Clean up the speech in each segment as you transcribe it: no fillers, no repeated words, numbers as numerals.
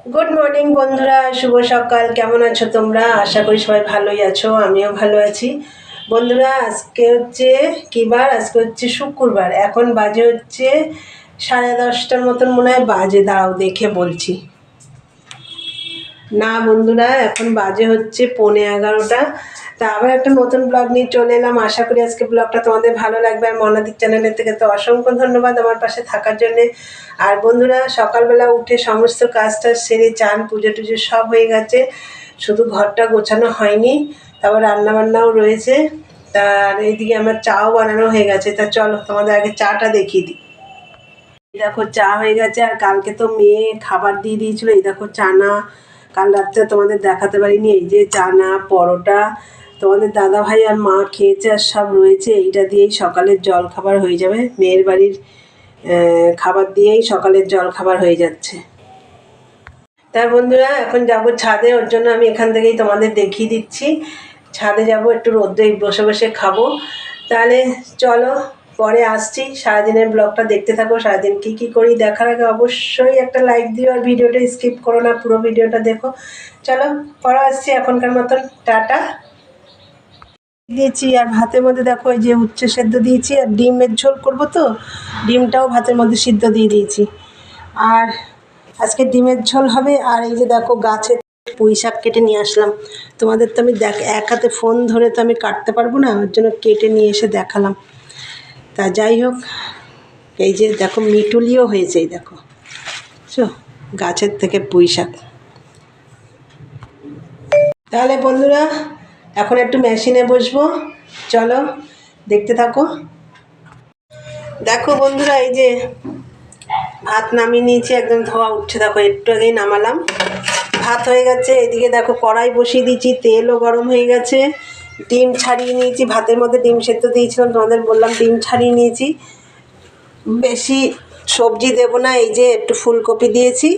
Good morning বন্ধুরা, শুভ সকাল। কেমন আছো তোমরা? আশা করি সবাই ভালোই আছো, আমিও ভালো আছি। বন্ধুরা, আজকে হচ্ছে কী বার? আজকে হচ্ছে শুক্রবার। এখন বাজে হচ্ছে 10:30টার মতন মনে হয় বাজে। দাঁড়াও দেখে বলছি। না বন্ধুরা, এখন বাজে হচ্ছে 11:45। তা আবার একটা নতুন ব্লগ নিয়ে চলে এলাম। আশা করি আজকে ব্লগটা তোমাদের ভালো লাগবে। আর মনাদিক চ্যানেলের থেকে তো অসংখ্য ধন্যবাদ আমার পাশে থাকার জন্যে। আর বন্ধুরা, সকালবেলা উঠে সমস্ত কাজটা সেরে চান পুজো টুজো সব হয়ে গেছে, শুধু ঘরটা গোছানো হয়নি। তারপর রান্নাবান্নাও রয়েছে। তার এইদিকে আমার চাও বানানো হয়ে গেছে। তা চলো তোমাদের আগে চাটা দেখিয়ে দিই। দেখো চা হয়ে গেছে। আর কালকে তো মেয়ে খাবার দিয়ে দিয়েছিল। এই দেখো চানা, কাল রাত্রে তোমাদের দেখাতে পারিনি। এই যে চানা পরোটা তোমাদের দাদা ভাই আর মা খেয়েছে, আর সব রয়েছে। এইটা দিয়েই সকালের জল খাবার হয়ে যাবে। মেয়ের বাড়ির খাবার দিয়েই সকালের জল খাবার হয়ে যাচ্ছে। তা বন্ধুরা, এখন যাব ছাদে। ওর জন্য আমি এখান থেকেই তোমাদের দেখিয়ে দিচ্ছি। ছাদে যাব, একটু রোদ্রে বসে বসে খাবো। তাহলে চলো, পরে আসছি। সারাদিনের ব্লগটা দেখতে থাকো। সারাদিন কী কী করি দেখার আগে অবশ্যই একটা লাইক দিও, আর ভিডিওটা স্কিপ করো না, পুরো ভিডিওটা দেখো। চলো পরে আসছি। এখনকার মতন টাটা। দিয়েছি। আর ভাতের মধ্যে দেখো এই যে উচ্ছে সেদ্ধ দিয়েছি, আর ডিমের ঝোল করবো, তো ডিমটাও ভাতের মধ্যে সিদ্ধ দিয়ে দিয়েছি। আর আজকে ডিমের ঝোল হবে। আর এই যে দেখো গাছে পুঁই শাক কেটে নিয়ে আসলাম। তোমাদের তো আমি এক হাতে ফোন ধরে তো আমি কাটতে পারবো না, ওর জন্য কেটে নিয়ে এসে দেখালাম। তা যাই হোক, এই যে দেখো মিটুলিও হয়েছে, এই দেখো গাছের থেকে পুঁই শাক। তাহলে বন্ধুরা, এখন একটু মেশিনে বসবো। চলো দেখতে থাকো। দেখো বন্ধুরা, এই যে ভাত নামিয়ে নিয়েছি, একদম ধোয়া উঠছে। দেখো একটু আগেই নামালাম। ভাত হয়ে গেছে। এদিকে দেখো কড়াই বসিয়ে দিয়েছি, তেলও গরম হয়ে গেছে। ডিম ছাড়িয়ে নিয়েছি, ভাতের মধ্যে ডিম সেদ্ধ দিয়েছিলাম, তোমাদের বললাম ডিম ছাড়িয়ে নিয়েছি। বেশি সবজি দেব না, এই যে একটু ফুলকপি দিয়েছি,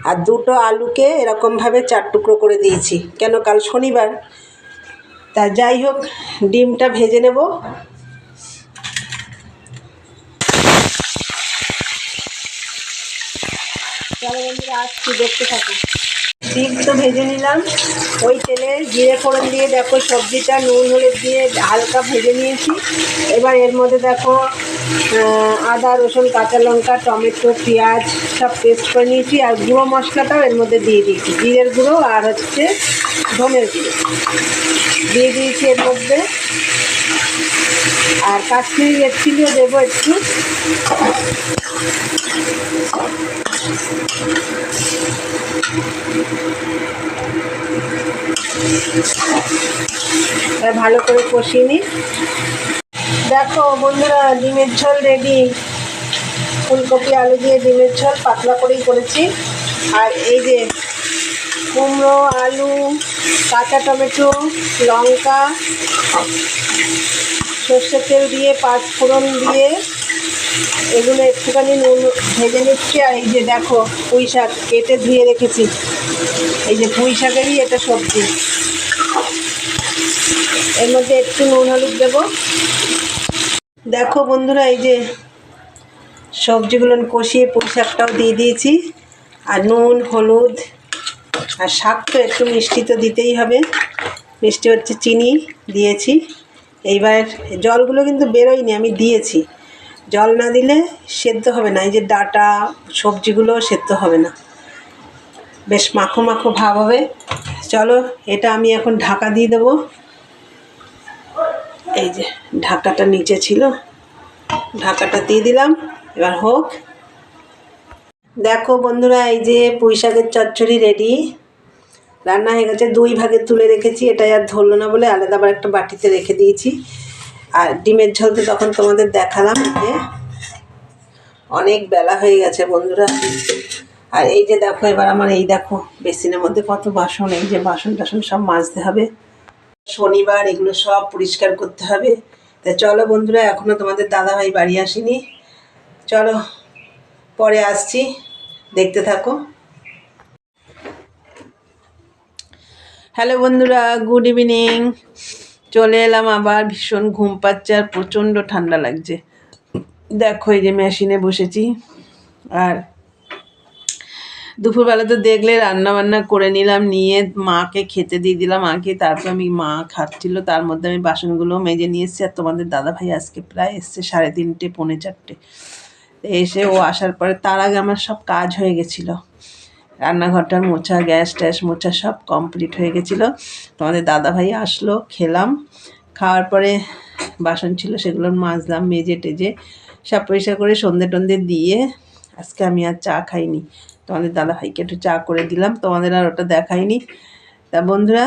আর দুটো আলুকে এরকমভাবে 4 টুকরো করে দিয়েছি, কেন কাল শনিবার। তা যাই হোক, ডিমটা ভেজে নেব। চলো বন্ধুরা, আসছি, দেখতে থাকো। ডিম তো ভেজে নিলাম। ওই তেলে জিরে ফোড়ন দিয়ে দেখো সবজিটা নুন হলুদ দিয়ে হালকা ভেজে নিয়েছি। এবার এর মধ্যে দেখো আদা রসুন কাঁচা লঙ্কা টমেটো পেঁয়াজ সব পেস্ট করে নিয়েছি। আর গুঁড়ো মশলাটাও এর মধ্যে দিয়ে দিয়েছি, জিরের গুঁড়ো আর হচ্ছে ধনের গুঁড়ো দিয়ে দিয়েছি এর মধ্যে। আর কাশ্মীরি রেড চিলিও দেবো একটু। ভালো করে কষিয়ে নিই। দেখো বন্ধুরা, ডিমের ঝোল রেডি। ফুলকপি আলু দিয়ে ডিমের ঝোল পাতলা করেই করেছি। আর এই যে কুমড়ো আলু কাঁচা টমেটো লঙ্কা সর্ষের তেল দিয়ে 5 ফোড়ন দিয়ে এগুলো একটুখানি নুন ভেজে নিচ্ছি। আর এই যে দেখো পুঁই শাক কেটে ধুয়ে রেখেছি, এই যে পুঁই শাকেরই এটা সবজি। এর মধ্যে একটু নুন হলুদ দেবো। দেখো বন্ধুরা, এই যে সবজিগুলো কষিয়ে পুঁই শাকটাও দিয়ে দিয়েছি। আর নুন হলুদ আর শাক তো একটু মিষ্টি তো দিতেই হবে, মিষ্টি হচ্ছে চিনি দিয়েছি। এইবার জলগুলো কিন্তু বেরোয়নি, আমি দিয়েছি। জল না দিলে সেদ্ধ হবে না, এই যে ডাঁটা সবজিগুলো সেদ্ধ হবে না, বেশ মাখো মাখো ভাব হবে। চলো এটা আমি এখন ঢাকা দিয়ে দেবো। এই যে ঢাকাটা নিচে ছিল, ঢাকাটা দিয়ে দিলাম। এবার হোক। দেখো বন্ধুরা, এই যে পুঁই শাকের চচ্চড়ি রেডি, রান্না হয়ে গেছে। 2 ভাগে তুলে রেখেছি, এটা আর ধরলো না বলে আলাদা আবার একটা বাটিতে রেখে দিয়েছি। আর ডিমের ঝোল তো তখন তোমাদের দেখালাম। যে অনেক বেলা হয়ে গেছে বন্ধুরা। আর এই যে দেখো, এবার আমার এই দেখো বেসিনের মধ্যে কত বাসন, এই যে বাসন টাসন সব মাজতে হবে। শনিবার এগুলো সব পরিষ্কার করতে হবে। তা চলো বন্ধুরা, এখনও তোমাদের দাদাভাই বাড়ি আসেনি। চলো পরে আসছি, দেখতে থাকো। হ্যালো বন্ধুরা, গুড ইভিনিং। চলে এলাম আবার। ভীষণ ঘুম পাচ্ছে আর প্রচণ্ড ঠান্ডা লাগছে। দেখো এই যে মেশিনে বসেছি। আর দুপুরবেলা তো দেখলে রান্না বান্না করে নিলাম, নিয়ে মাকে খেতে দিয়ে দিলাম আগে, তারপর মা খাচ্ছিল, তার মধ্যে আমি বাসনগুলো মেজে নিয়ে এসেছি। আর তোমাদের দাদাভাই আজকে প্রায় এসছে 3:30 পৌনে 4টে। এসে ও আসার পরে তার আগে আমার সব কাজ হয়ে গেছিলো, রান্নাঘরটার মোছা, গ্যাস ট্যাস মোছা সব কমপ্লিট হয়ে গেছিলো। তোমাদের দাদাভাই আসলো, খেলাম, খাওয়ার পরে বাসন ছিল সেগুলো মাজলাম, মেজে টেজে সব পরিষ্কার করে সন্ধে টন্ধে দিয়ে আজকে আমি আর চা খাইনি। তোমাদের দাদাভাইকে একটু চা করে দিলাম, তোমাদের আর ওটা দেখাইনি। তা বন্ধুরা,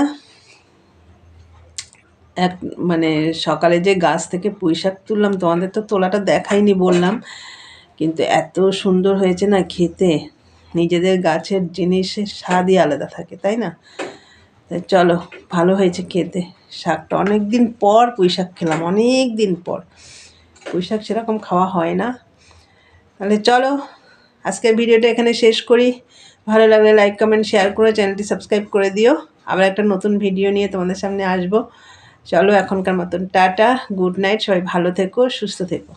মানে সকালে যে গাছ থেকে পুঁই শাক তুললাম, তোমাদের তো তোলাটা দেখাইনি বললাম, কিন্তু এত সুন্দর হয়েছে না খেতে। নিজেদের গাছের জিনিসের স্বাদই আলাদা থাকে, তাই না? তাই চলো, ভালো হয়েছে খেতে শাকটা। অনেক দিন পর পুঁই শাক খেলাম, অনেক দিন পর। পুঁই শাক সেরকম খাওয়া হয় না। তাহলে চলো আজকের ভিডিওটা এখানে শেষ করি। ভালো লাগলে লাইক কমেন্ট শেয়ার করে চ্যানেলটি সাবস্ক্রাইব করে দিও। আবার একটা নতুন ভিডিও নিয়ে তোমাদের সামনে আসবো। চলো এখনকার মতন টাটা, গুড নাইট, সবাই ভালো থেকো, সুস্থ থেকো।